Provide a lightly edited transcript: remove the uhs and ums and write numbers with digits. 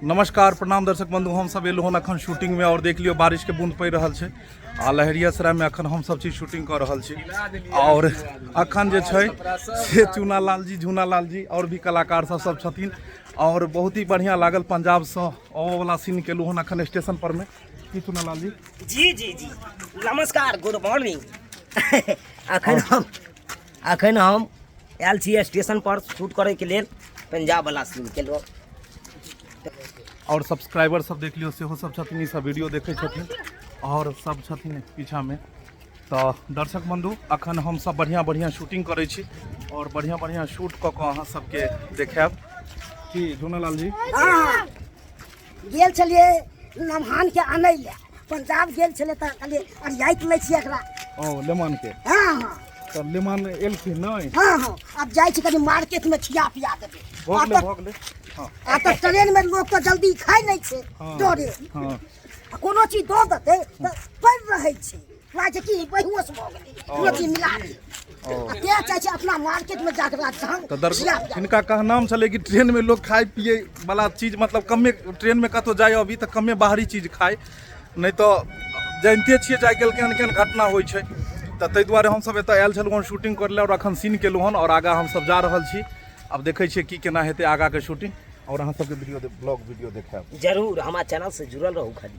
नमस्कार प्रणाम दर्शक बंधु, हम सब एलहुँ हन अखन शूटिंग में और देख लियो बारिश के बूंद पड़ रहा है आ लहरियासराय में अखन हम सब चीज शूटिंग कर रहा छी। और अखन जे छै से चूनालाल जी और भी कलाकार सब छथिन और बहुत ही बढ़िया लागल। पंजाब से आवे वाला सीन केलहुँ हन अखन स्टेशन पर में की चूनालाल जी। जी जी जी नमस्कार, गुड मॉर्निंग। अखन हम आयल छी स्टेशन पर शूट करे के लिए पंजाब वाला सीन केलहुँ। और सब्सक्राइबर सब देख लियो सेहो सब छथिन, ई सब वीडियो देखे छथिन और सब छथिन पीछा में। तो दर्शक बंधु अखन हम सब बढ़िया बढ़िया शूटिंग करे छी और बढ़िया बढ़िया शूट क के अहाँ सबके देखाब की चूनालाल जी। हाँ गेल छलिए नमहान के आनै ले पंजाब गेल छले त कहलिए अरियाइत लै छी एकरा। ओ लेमान के। हाँ हाँ तो लेमान एलखिन नहीं। हाँ हाँ अब जाय छी कनी मार्केट में खिया पिया देबे। भोग ले। हाँ आ त ट्रेन में लोग तो जल्दी खाय नै छै डरे। हाँ कोनो चीज दो देते त पड़ रहै छै लागे की बेहोश भ गेलै कोनो चीज मिला दे। क्या चाहिए अपना मार्केट में जाकर ढंग तो दर्शक इनका कहनाम चले कि ट्रेन में लोग खाए पिए वाला चीज मतलब कमे ट्रेन में कतो जाए अभी तो कमे बाहरी चीज खाए, नहीं तो जानते छे आइ काल्हि केहन केहन घटना होइ छै। तो ताहि दुआरे हम सब एतऽ आयल छलहुँ शूटिंग कर ले और अखन सीन केलहुँ हन और आगा हम सब जा रहल छी। अब देखे छियै की केना हेतै आगा के शूटिंग और अहाँ सबके वीडियो ब्लॉग वीडियो देखाब। जरूर हमारे चैनल से जुड़ल रहू खाली।